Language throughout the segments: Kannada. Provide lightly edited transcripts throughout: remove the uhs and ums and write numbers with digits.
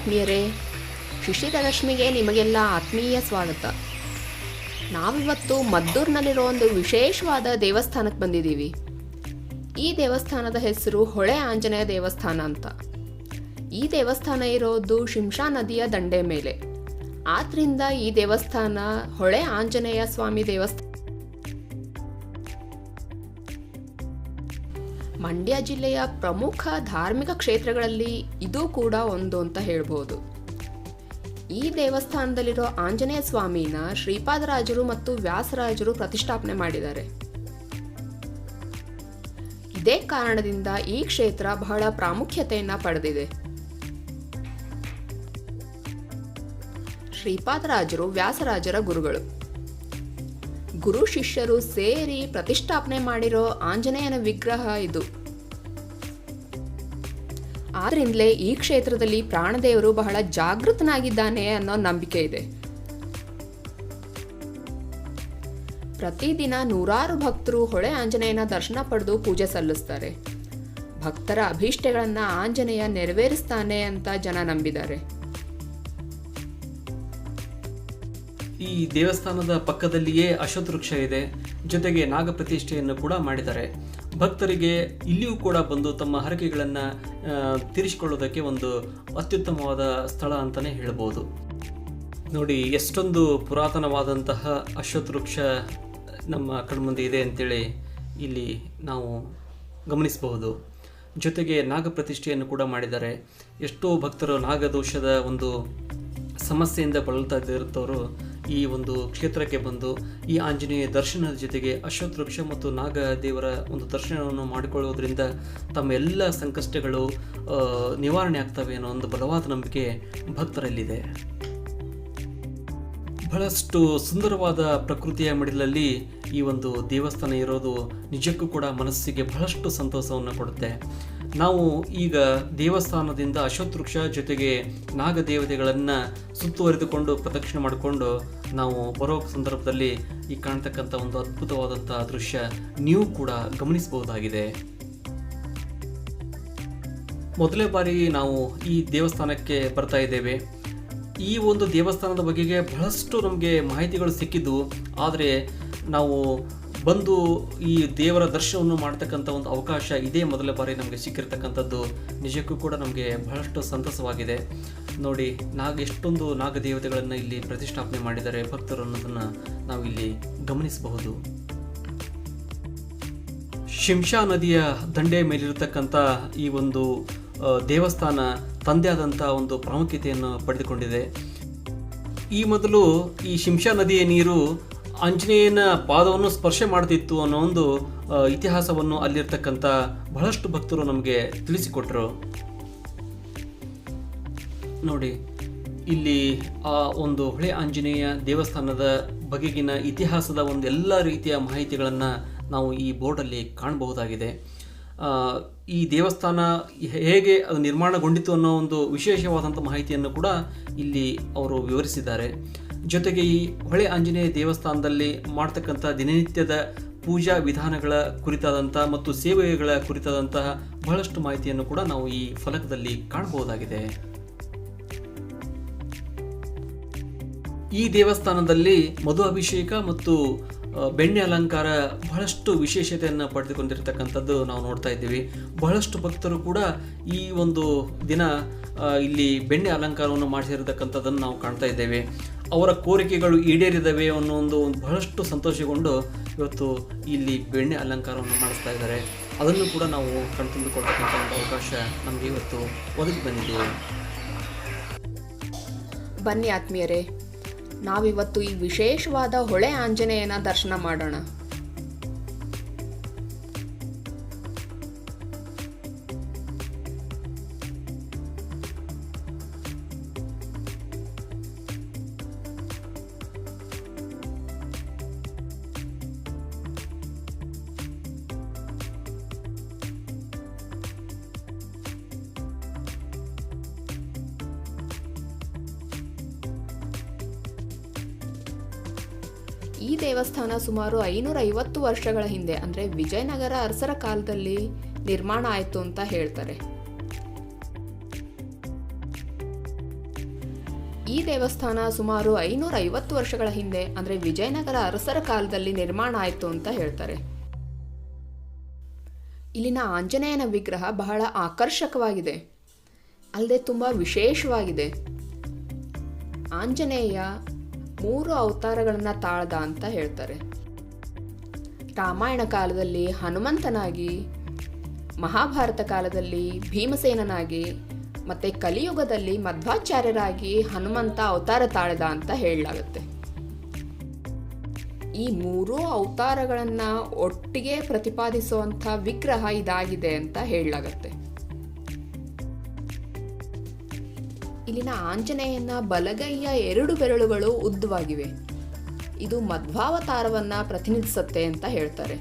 ಆತ್ಮೀಯರೇ, ಶಿಶಿರ ರಶ್ಮಿಗೆ ನಿಮಗೆಲ್ಲ ಆತ್ಮೀಯ ಸ್ವಾಗತ. ನಾವಿವತ್ತು ಮದ್ದೂರಿನಲ್ಲಿರೋ ಒಂದು ವಿಶೇಷವಾದ ದೇವಸ್ಥಾನಕ್ಕೆ ಬಂದಿದ್ದೀವಿ. ಈ ದೇವಸ್ಥಾನದ ಹೆಸರು ಹೊಳೆ ಆಂಜನೇಯ ದೇವಸ್ಥಾನ ಅಂತ. ಈ ದೇವಸ್ಥಾನ ಇರೋದು ಶಿಂಷಾ ನದಿಯ ದಂಡೆ ಮೇಲೆ. ಆದ್ದರಿಂದ ಈ ದೇವಸ್ಥಾನ ಹೊಳೆ ಆಂಜನೇಯ ಸ್ವಾಮಿ ದೇವಸ್ಥಾನ. ಮಂಡ್ಯ ಜಿಲ್ಲೆಯ ಪ್ರಮುಖ ಧಾರ್ಮಿಕ ಕ್ಷೇತ್ರಗಳಲ್ಲಿ ಇದು ಕೂಡ ಒಂದು ಅಂತ ಹೇಳ್ಬೋದು. ಈ ದೇವಸ್ಥಾನದಲ್ಲಿರೋ ಆಂಜನೇಯ ಸ್ವಾಮಿನ ಶ್ರೀಪಾದರಾಜರು ಮತ್ತು ವ್ಯಾಸರಾಜರು ಪ್ರತಿಷ್ಠಾಪನೆ ಮಾಡಿದ್ದಾರೆ. ಇದೇ ಕಾರಣದಿಂದ ಈ ಕ್ಷೇತ್ರ ಬಹಳ ಪ್ರಾಮುಖ್ಯತೆಯನ್ನ ಪಡೆದಿದೆ. ಶ್ರೀಪಾದರಾಜರು ವ್ಯಾಸರಾಜರ ಗುರುಗಳು. ಗುರು ಶಿಷ್ಯರು ಸೇರಿ ಪ್ರತಿಷ್ಠಾಪನೆ ಮಾಡಿರೋ ಆಂಜನೇಯನ ವಿಗ್ರಹ ಇದು. ಆದ್ರಿಂದಲೇ ಈ ಕ್ಷೇತ್ರದಲ್ಲಿ ಪ್ರಾಣದೇವರು ಬಹಳ ಜಾಗೃತನಾಗಿದ್ದಾನೆ ಅನ್ನೋ ನಂಬಿಕೆ ಇದೆ. ಪ್ರತಿದಿನ ನೂರಾರು ಭಕ್ತರು ಹೊಳೆ ಆಂಜನೇಯನ ದರ್ಶನ ಪಡೆದು ಪೂಜೆ ಸಲ್ಲಿಸ್ತಾರೆ. ಭಕ್ತರ ಅಭೀಷ್ಟೆಗಳನ್ನ ಆಂಜನೇಯ ನೆರವೇರಿಸ್ತಾನೆ ಅಂತ ಜನ ನಂಬಿದ್ದಾರೆ. ಈ ದೇವಸ್ಥಾನದ ಪಕ್ಕದಲ್ಲಿಯೇ ಅಶ್ವತ್ಥ ವೃಕ್ಷ ಇದೆ. ಜೊತೆಗೆ ನಾಗ ಪ್ರತಿಷ್ಠೆಯನ್ನು ಕೂಡ ಮಾಡಿದ್ದಾರೆ. ಭಕ್ತರಿಗೆ ಇಲ್ಲಿಯೂ ಕೂಡ ಬಂದು ತಮ್ಮ ಹರಕೆಗಳನ್ನು ತೀರಿಸಿಕೊಳ್ಳೋದಕ್ಕೆ ಒಂದು ಅತ್ಯುತ್ತಮವಾದ ಸ್ಥಳ ಅಂತಲೇ ಹೇಳ್ಬೋದು. ನೋಡಿ, ಎಷ್ಟೊಂದು ಪುರಾತನವಾದಂತಹ ಅಶ್ವತ್ಥ ವೃಕ್ಷ ನಮ್ಮ ಕಣ್ಮುಂದೆ ಇದೆ ಅಂತೇಳಿ ಇಲ್ಲಿ ನಾವು ಗಮನಿಸಬಹುದು. ಜೊತೆಗೆ ನಾಗ ಪ್ರತಿಷ್ಠೆಯನ್ನು ಕೂಡ ಮಾಡಿದ್ದಾರೆ. ಎಷ್ಟೋ ಭಕ್ತರು ನಾಗದೋಷದ ಒಂದು ಸಮಸ್ಯೆಯಿಂದ ಬಳಲ್ತಾ ಇರುತ್ತವರು ಈ ಒಂದು ಕ್ಷೇತ್ರಕ್ಕೆ ಬಂದು ಈ ಆಂಜನೇಯ ದರ್ಶನದ ಜೊತೆಗೆ ಅಶ್ವತ್ಥ ವೃಕ್ಷ ಮತ್ತು ನಾಗ ದೇವರ ಒಂದು ದರ್ಶನವನ್ನು ಮಾಡಿಕೊಳ್ಳುವುದರಿಂದ ತಮ್ಮ ಎಲ್ಲ ಸಂಕಷ್ಟಗಳು ನಿವಾರಣೆ ಆಗ್ತವೆ ಅನ್ನೋ ಒಂದು ಬಲವಾದ ನಂಬಿಕೆ ಭಕ್ತರಲ್ಲಿದೆ. ಬಹಳಷ್ಟು ಸುಂದರವಾದ ಪ್ರಕೃತಿಯ ಮಡಿಲಲ್ಲಿ ಈ ಒಂದು ದೇವಸ್ಥಾನ ಇರೋದು ನಿಜಕ್ಕೂ ಕೂಡ ಮನಸ್ಸಿಗೆ ಬಹಳಷ್ಟು ಸಂತೋಷವನ್ನು ಕೊಡುತ್ತೆ. ನಾವು ಈಗ ದೇವಸ್ಥಾನದಿಂದ ಅಶ್ವತ್ಥ ವೃಕ್ಷ ಜೊತೆಗೆ ನಾಗ ದೇವತೆಗಳನ್ನು ಸುತ್ತುವರಿದುಕೊಂಡು ಪ್ರದಕ್ಷಿಣೆ ಮಾಡಿಕೊಂಡು ನಾವು ಬರೋ ಸಂದರ್ಭದಲ್ಲಿ ಈ ಕಾಣ್ತಕ್ಕಂಥ ಒಂದು ಅದ್ಭುತವಾದಂಥ ದೃಶ್ಯ ನೀವು ಕೂಡ ಗಮನಿಸಬಹುದಾಗಿದೆ. ಮೊದಲೇ ಬಾರಿ ನಾವು ಈ ದೇವಸ್ಥಾನಕ್ಕೆ ಬರ್ತಾ ಇದ್ದೇವೆ. ಈ ಒಂದು ದೇವಸ್ಥಾನದ ಬಗೆಗೆ ಬಹಳಷ್ಟು ನಮಗೆ ಮಾಹಿತಿಗಳು ಸಿಕ್ಕಿದ್ದು, ಆದರೆ ನಾವು ಬಂದು ಈ ದೇವರ ದರ್ಶನವನ್ನು ಮಾಡ್ತಕ್ಕಂಥ ಒಂದು ಅವಕಾಶ ಇದೇ ಮೊದಲ ಬಾರಿ ನಮಗೆ ಸಿಕ್ಕಿರ್ತಕ್ಕಂಥದ್ದು ನಿಜಕ್ಕೂ ಕೂಡ ನಮಗೆ ಬಹಳಷ್ಟು ಸಂತಸವಾಗಿದೆ. ನೋಡಿ, ಎಷ್ಟೊಂದು ನಾಗದೇವತೆಗಳನ್ನು ಇಲ್ಲಿ ಪ್ರತಿಷ್ಠಾಪನೆ ಮಾಡಿದ್ದಾರೆ ಭಕ್ತರು ಅನ್ನೋದನ್ನು ನಾವು ಇಲ್ಲಿ ಗಮನಿಸಬಹುದು. ಶಿಂಷಾ ನದಿಯ ದಂಡೆ ಮೇಲಿರತಕ್ಕಂಥ ಈ ಒಂದು ದೇವಸ್ಥಾನ ತಂದೆ ಆದಂಥ ಒಂದು ಪ್ರಾಮುಖ್ಯತೆಯನ್ನು ಪಡೆದುಕೊಂಡಿದೆ. ಈ ಮೊದಲು ಈ ಶಿಂಷಾ ನದಿಯ ನೀರು ಆಂಜನೇಯನ ಪಾದವನ್ನು ಸ್ಪರ್ಶ ಮಾಡ್ತಿತ್ತು ಅನ್ನೋ ಒಂದು ಇತಿಹಾಸವನ್ನು ಅಲ್ಲಿರ್ತಕ್ಕಂಥ ಬಹಳಷ್ಟು ಭಕ್ತರು ನಮಗೆ ತಿಳಿಸಿಕೊಟ್ರು. ನೋಡಿ, ಇಲ್ಲಿ ಆ ಒಂದು ಹೊಳೆ ಆಂಜನೇಯ ದೇವಸ್ಥಾನದ ಬಗೆಗಿನ ಇತಿಹಾಸದ ಒಂದು ಎಲ್ಲ ರೀತಿಯ ಮಾಹಿತಿಗಳನ್ನು ನಾವು ಈ ಬೋರ್ಡಲ್ಲಿ ಕಾಣಬಹುದಾಗಿದೆ. ಈ ದೇವಸ್ಥಾನ ಹೇಗೆ ಅದು ನಿರ್ಮಾಣಗೊಂಡಿತು ಅನ್ನೋ ಒಂದು ವಿಶೇಷವಾದಂಥ ಮಾಹಿತಿಯನ್ನು ಕೂಡ ಇಲ್ಲಿ ಅವರು ವಿವರಿಸಿದ್ದಾರೆ. ಜೊತೆಗೆ ಈ ಹೊಳೆ ಆಂಜನೇಯ ದೇವಸ್ಥಾನದಲ್ಲಿ ಮಾಡ್ತಕ್ಕಂಥ ದಿನನಿತ್ಯದ ಪೂಜಾ ವಿಧಾನಗಳ ಕುರಿತಾದಂಥ ಮತ್ತು ಸೇವೆಗಳ ಕುರಿತಾದಂತಹ ಬಹಳಷ್ಟು ಮಾಹಿತಿಯನ್ನು ಕೂಡ ನಾವು ಈ ಫಲಕದಲ್ಲಿ ಕಾಣಬಹುದಾಗಿದೆ. ಈ ದೇವಸ್ಥಾನದಲ್ಲಿ ಮಧು ಅಭಿಷೇಕ ಮತ್ತು ಬೆಣ್ಣೆ ಅಲಂಕಾರ ಬಹಳಷ್ಟು ವಿಶೇಷತೆಯನ್ನು ಪಡೆದುಕೊಂಡಿರ್ತಕ್ಕಂಥದ್ದು ನಾವು ನೋಡ್ತಾ ಇದ್ದೀವಿ. ಬಹಳಷ್ಟು ಭಕ್ತರು ಕೂಡ ಈ ಒಂದು ದಿನ ಇಲ್ಲಿ ಬೆಣ್ಣೆ ಅಲಂಕಾರವನ್ನು ಮಾಡಿಸಿರತಕ್ಕಂಥದ್ದನ್ನು ನಾವು ಕಾಣ್ತಾ ಇದ್ದೇವೆ. ಅವರ ಕೋರಿಕೆಗಳು ಈಡೇರಿದವೆ ಅನ್ನೋ ಒಂದು ಬಹಳಷ್ಟು ಸಂತೋಷಗೊಂಡು ಇವತ್ತು ಇಲ್ಲಿ ಬೆಣ್ಣೆ ಅಲಂಕಾರವನ್ನು ಮಾಡಿಸ್ತಾ ಇದ್ದಾರೆ. ಅದನ್ನು ಕೂಡ ನಾವು ಕಣ್ತುಂಬಿಕೊಳ್ತಕ್ಕಂಥ ಒಂದು ಅವಕಾಶ ನಮಗೆ ಇವತ್ತು ಒದಗಿ ಬಂದಿದೆ. ಬನ್ನಿ ಆತ್ಮೀಯರೇ, ನಾವಿವತ್ತು ಈ ವಿಶೇಷವಾದ ಹೊಳೆ ಆಂಜನೇಯನ ದರ್ಶನ ಮಾಡೋಣ. ಈ ದೇವಸ್ಥಾನ ಸುಮಾರು 550 ವರ್ಷಗಳ ಹಿಂದೆ, ಅಂದರೆ ವಿಜಯನಗರ ಅರಸರ ಕಾಲದಲ್ಲಿ ನಿರ್ಮಾಣ ಆಯಿತು ಅಂತ ಹೇಳ್ತಾರೆ. ಈ ದೇವಸ್ಥಾನ ಸುಮಾರು 550 ವರ್ಷಗಳ ಹಿಂದೆ ಅಂದರೆ ವಿಜಯನಗರ ಅರಸರ ಕಾಲದಲ್ಲಿ ನಿರ್ಮಾಣ ಆಯಿತು ಅಂತ ಹೇಳ್ತಾರೆ. ಇಲ್ಲಿನ ಆಂಜನೇಯನ ವಿಗ್ರಹ ಬಹಳ ಆಕರ್ಷಕವಾಗಿದೆ, ಅಲ್ಲದೆ ತುಂಬ ವಿಶೇಷವಾಗಿದೆ. ಆಂಜನೇಯ 3 ಅವತಾರಗಳನ್ನು ತಾಳ್ದ ಅಂತ ಹೇಳ್ತಾರೆ. ರಾಮಾಯಣ ಕಾಲದಲ್ಲಿ ಹನುಮಂತನಾಗಿ, ಮಹಾಭಾರತ ಕಾಲದಲ್ಲಿ ಭೀಮಸೇನನಾಗಿ, ಮತ್ತು ಕಲಿಯುಗದಲ್ಲಿ ಮಧ್ವಾಚಾರ್ಯರಾಗಿ ಹನುಮಂತ ಅವತಾರ ತಾಳಿದ ಅಂತ ಹೇಳಲಾಗುತ್ತೆ. ಈ 3 ಅವತಾರಗಳನ್ನು ಒಟ್ಟಿಗೆ ಪ್ರತಿಪಾದಿಸುವಂಥ ವಿಗ್ರಹ ಇದಾಗಿದೆ ಅಂತ ಹೇಳಲಾಗುತ್ತೆ. ಇಲ್ಲಿನ ಆಂಜನೇಯನ ಬಲಗೈಯ 2 ಬೆರಳುಗಳು ಉದ್ದವಾಗಿವೆ. ಇದು ಮಧ್ವಾವತಾರವನ್ನು ಪ್ರತಿನಿಧಿಸುತ್ತೆ ಅಂತ ಹೇಳ್ತಾರೆ.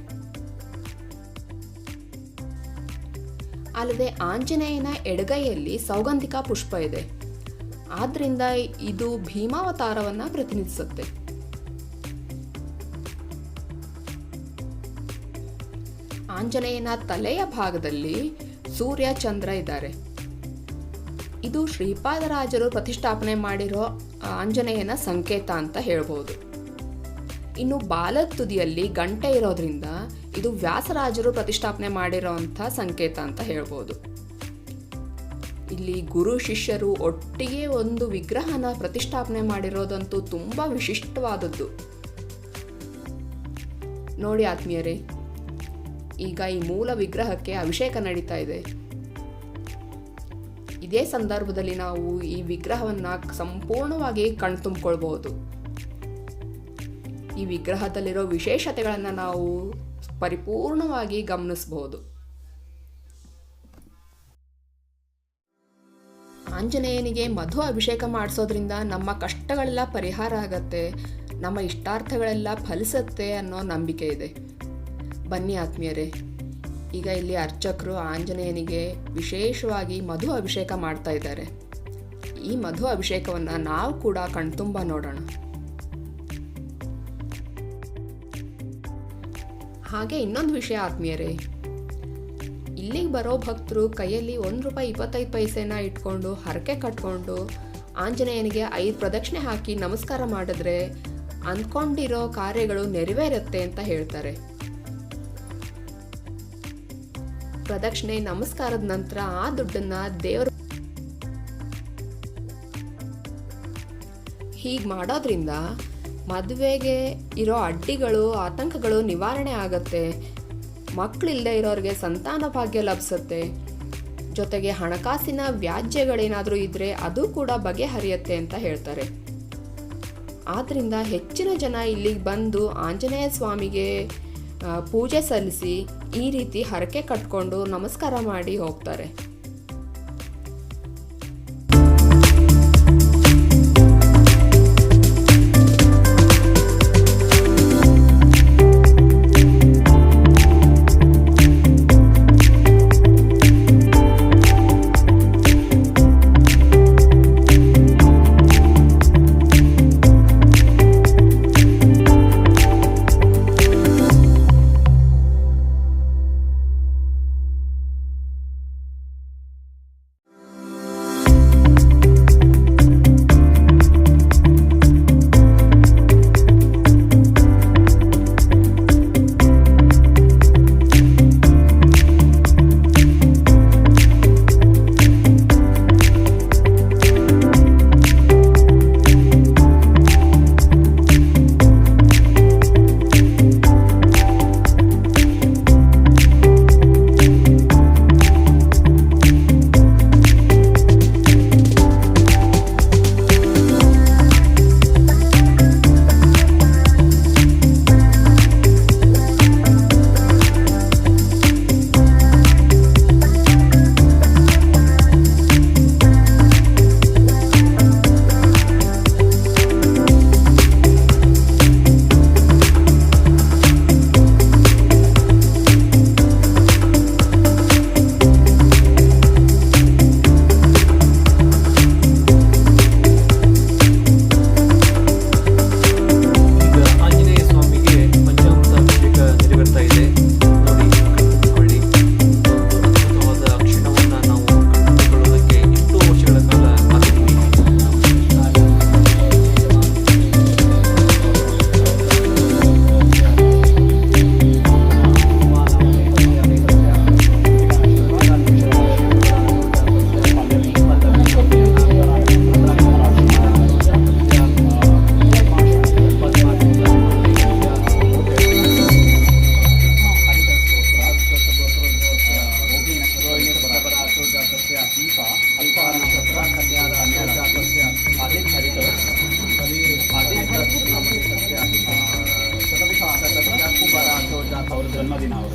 ಅಲ್ಲದೆ ಆಂಜನೇಯನ ಎಡಗೈಯಲ್ಲಿ ಸೌಗಂಧಿಕ ಪುಷ್ಪ ಇದೆ, ಆದ್ರಿಂದ ಇದು ಭೀಮಾವತಾರವನ್ನು ಪ್ರತಿನಿಧಿಸುತ್ತೆ. ಆಂಜನೇಯನ ತಲೆಯ ಭಾಗದಲ್ಲಿ ಸೂರ್ಯ ಚಂದ್ರ ಇದ್ದಾರೆ. ಇದು ಶ್ರೀಪಾದರಾಜರು ಪ್ರತಿಷ್ಠಾಪನೆ ಮಾಡಿರೋ ಆಂಜನೇಯನ ಸಂಕೇತ ಅಂತ ಹೇಳ್ಬೋದು. ಇನ್ನು ಬಾಲದ ತುದಿಯಲ್ಲಿ ಗಂಟೆ ಇರೋದ್ರಿಂದ ಇದು ವ್ಯಾಸರಾಜರು ಪ್ರತಿಷ್ಠಾಪನೆ ಮಾಡಿರೋಂಥ ಸಂಕೇತ ಅಂತ ಹೇಳ್ಬೋದು. ಇಲ್ಲಿ ಗುರು ಶಿಷ್ಯರು ಒಟ್ಟಿಗೆ ಒಂದು ವಿಗ್ರಹನ ಪ್ರತಿಷ್ಠಾಪನೆ ಮಾಡಿರೋದಂತೂ ತುಂಬ ವಿಶಿಷ್ಟವಾದದ್ದು. ನೋಡಿ ಆತ್ಮೀಯರೇ, ಈಗ ಈ ಮೂಲ ವಿಗ್ರಹಕ್ಕೆ ಅಭಿಷೇಕ ನಡೀತಾ ಇದೆ. ಇದೇ ಸಂದರ್ಭದಲ್ಲಿ ನಾವು ಈ ವಿಗ್ರಹವನ್ನು ಸಂಪೂರ್ಣವಾಗಿ ಕಣ್ತುಂಬಿಕೊಳ್ಬಹುದು. ಈ ವಿಗ್ರಹದಲ್ಲಿರೋ ವಿಶೇಷತೆಗಳನ್ನು ನಾವು ಪರಿಪೂರ್ಣವಾಗಿ ಗಮನಿಸಬಹುದು. ಆಂಜನೇಯನಿಗೆ ಮಧು ಅಭಿಷೇಕ ಮಾಡಿಸೋದ್ರಿಂದ ನಮ್ಮ ಕಷ್ಟಗಳೆಲ್ಲ ಪರಿಹಾರ ಆಗತ್ತೆ, ನಮ್ಮ ಇಷ್ಟಾರ್ಥಗಳೆಲ್ಲ ಫಲಿಸುತ್ತೆ ಅನ್ನೋ ನಂಬಿಕೆ ಇದೆ. ಬನ್ನಿ ಆತ್ಮೀಯರೇ, ಈಗ ಇಲ್ಲಿ ಅರ್ಚಕರು ಆಂಜನೇಯನಿಗೆ ವಿಶೇಷವಾಗಿ ಮಧು ಅಭಿಷೇಕ ಮಾಡ್ತಾ ಇದ್ದಾರೆ. ಈ ಮಧು ಅಭಿಷೇಕವನ್ನು ನಾವು ಕೂಡ ಕಣ್ತುಂಬ ನೋಡೋಣ. ಹಾಗೆ ಇನ್ನೊಂದು ವಿಷಯ ಆತ್ಮೀಯರೇ, ಇಲ್ಲಿಗೆ ಬರೋ ಭಕ್ತರು ಕೈಯಲ್ಲಿ ₹1.25 ಇಟ್ಕೊಂಡು ಹರಕೆ ಕಟ್ಕೊಂಡು ಆಂಜನೇಯನಿಗೆ 5 ಪ್ರದಕ್ಷಿಣೆ ಹಾಕಿ ನಮಸ್ಕಾರ ಮಾಡಿದ್ರೆ ಅಂದ್ಕೊಂಡಿರೋ ಕಾರ್ಯಗಳು ನೆರವೇರುತ್ತೆ ಅಂತ ಹೇಳ್ತಾರೆ. ಪ್ರದಕ್ಷಿಣೆ ನಮಸ್ಕಾರದ ನಂತರ ಆ ದುಡ್ಡನ್ನ ದೇವರು ಹೀಗೆ ಮಾಡೋದ್ರಿಂದ ಮದುವೆಗೆ ಇರೋ ಅಡ್ಡಿಗಳು, ಆತಂಕಗಳು ನಿವಾರಣೆ ಆಗುತ್ತೆ. ಮಕ್ಕಳಿಲ್ಲದೆ ಇರೋರಿಗೆ ಸಂತಾನ ಭಾಗ್ಯ ಲಭಿಸುತ್ತೆ. ಜೊತೆಗೆ ಹಣಕಾಸಿನ ವ್ಯಾಜ್ಯಗಳೇನಾದರೂ ಇದ್ದರೆ ಅದು ಕೂಡ ಬಗೆಹರಿಯುತ್ತೆ ಅಂತ ಹೇಳ್ತಾರೆ. ಆದ್ದರಿಂದ ಹೆಚ್ಚಿನ ಜನ ಇಲ್ಲಿಗೆ ಬಂದು ಆಂಜನೇಯ ಸ್ವಾಮಿಗೆ ಪೂಜೆ ಸಲ್ಲಿಸಿ ಈ ರೀತಿ ಹರಕೆ ಕಟ್ಕೊಂಡು ನಮಸ್ಕಾರ ಮಾಡಿ ಹೋಗ್ತಾರೆ.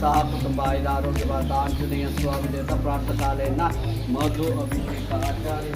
ಸಹ ಕುಟುಂಬ ಆಯುರಾರೋಗ್ಯವಾದ ಆಂಜನೇಯ ಸ್ವಾಮಿ ದೇವತಾ ಪ್ರಾರ್ಥಕಾಲೆಯನ್ನು ಮಧು ಅಭಿಷೇಕ ಆಚಾರ್ಯ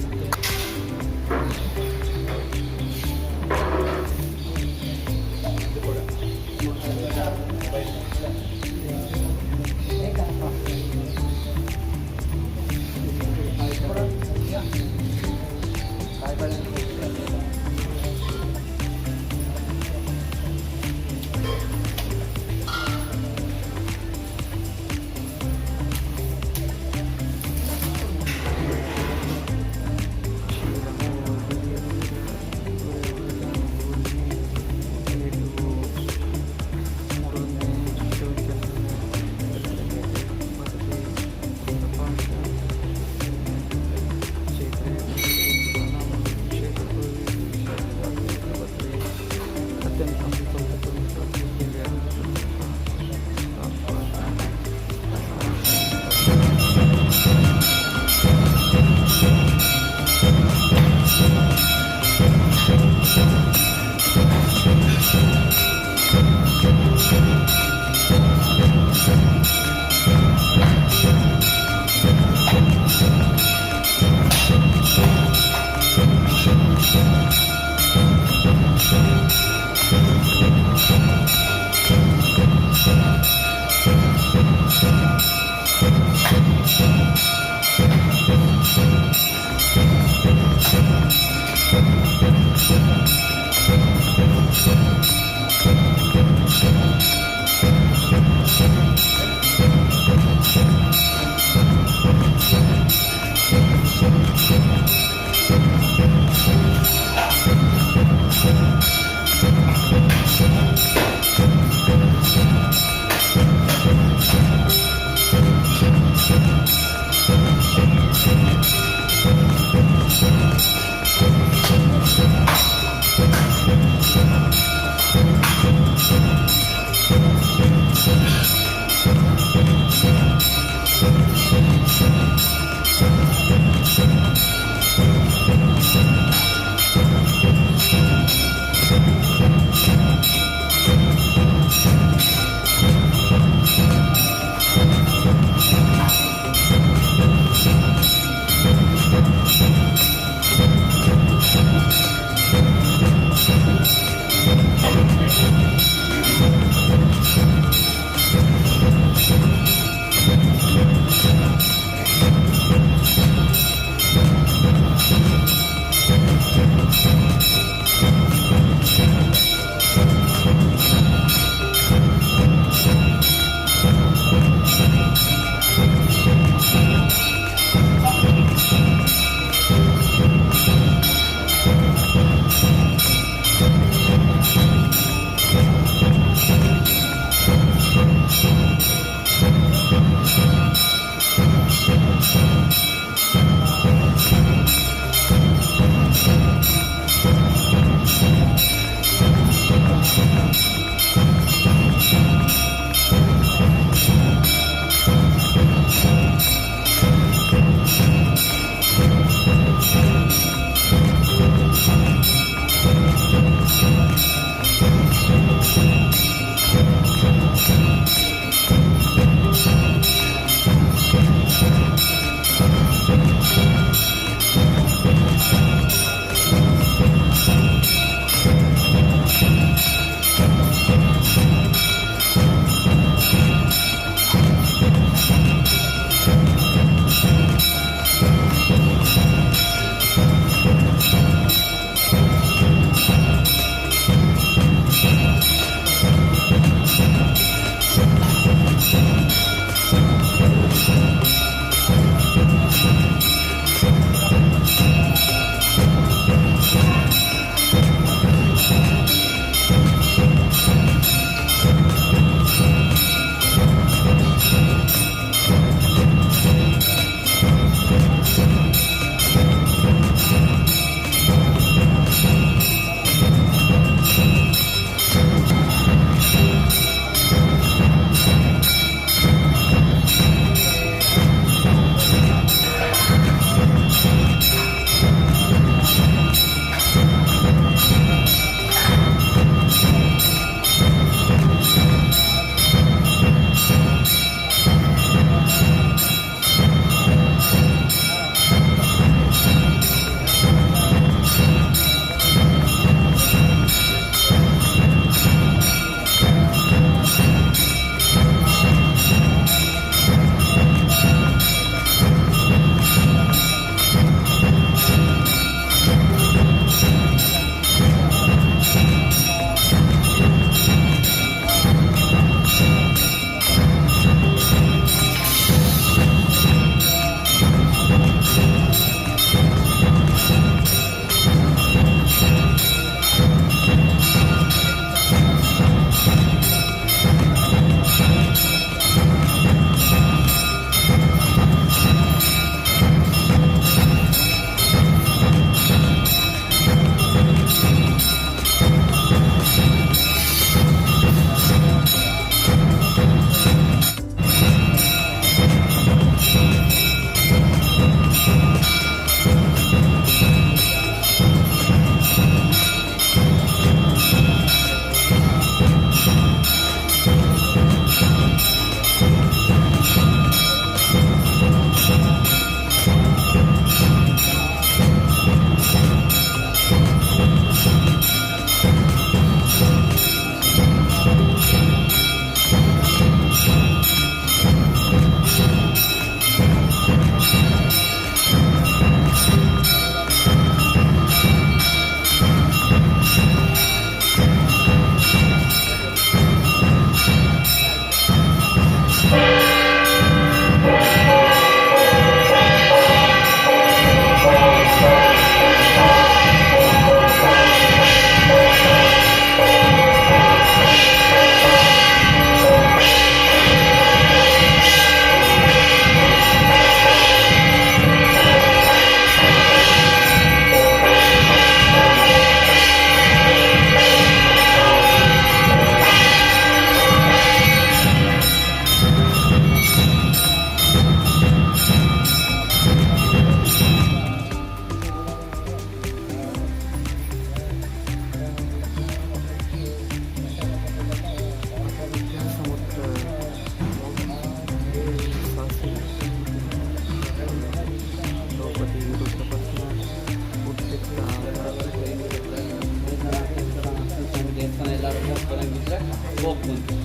ಬರಂಗಿದ್ರೆ ಹೋಗ್ಬೋದು.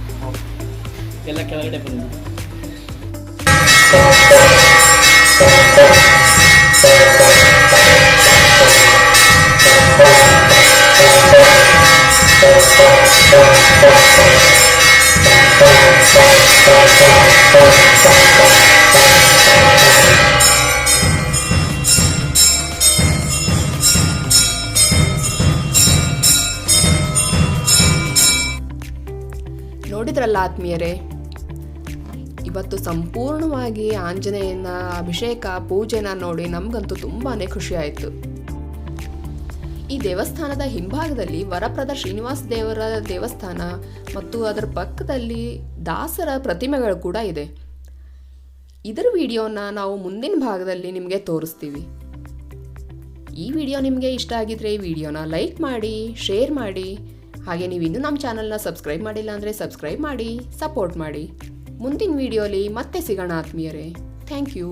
ಎಲ್ಲ ಕೆಳಗಡೆ ಬಂದು ನೋಡಿದ್ರಲ್ಲ ಆತ್ಮೀಯರೇ, ಇವತ್ತು ಸಂಪೂರ್ಣವಾಗಿ ಆಂಜನೇಯನ ಅಭಿಷೇಕ ಪೂಜೆನ ನೋಡಿ ನಮಗಂತೂ ತುಂಬಾ ಖುಷಿ ಆಯಿತು. ಈ ದೇವಸ್ಥಾನದ ಹಿಂಭಾಗದಲ್ಲಿ ವರಪ್ರದ ಶ್ರೀನಿವಾಸ ದೇವರ ದೇವಸ್ಥಾನ ಮತ್ತು ಅದರ ಪಕ್ಕದಲ್ಲಿ ದಾಸರ ಪ್ರತಿಮೆಗಳು ಕೂಡ ಇದೆ. ಇದರ ವಿಡಿಯೋನ ನಾವು ಮುಂದಿನ ಭಾಗದಲ್ಲಿ ನಿಮಗೆ ತೋರಿಸ್ತೀವಿ. ಈ ವಿಡಿಯೋ ನಿಮಗೆ ಇಷ್ಟ ಆಗಿದ್ರೆ ಈ ವಿಡಿಯೋನ ಲೈಕ್ ಮಾಡಿ, ಶೇರ್ ಮಾಡಿ. ಹಾಗೆ ನೀವು ಇನ್ನೂ ನಮ್ಮ ಚಾನಲ್ನ ಸಬ್ಸ್ಕ್ರೈಬ್ ಮಾಡಿಲ್ಲ ಅಂದರೆ ಸಬ್ಸ್ಕ್ರೈಬ್ ಮಾಡಿ, ಸಪೋರ್ಟ್ ಮಾಡಿ. ಮುಂದಿನ ವಿಡಿಯೋಲಿ ಮತ್ತೆ ಸಿಗೋಣ ಆತ್ಮೀಯರೇ. Thank you.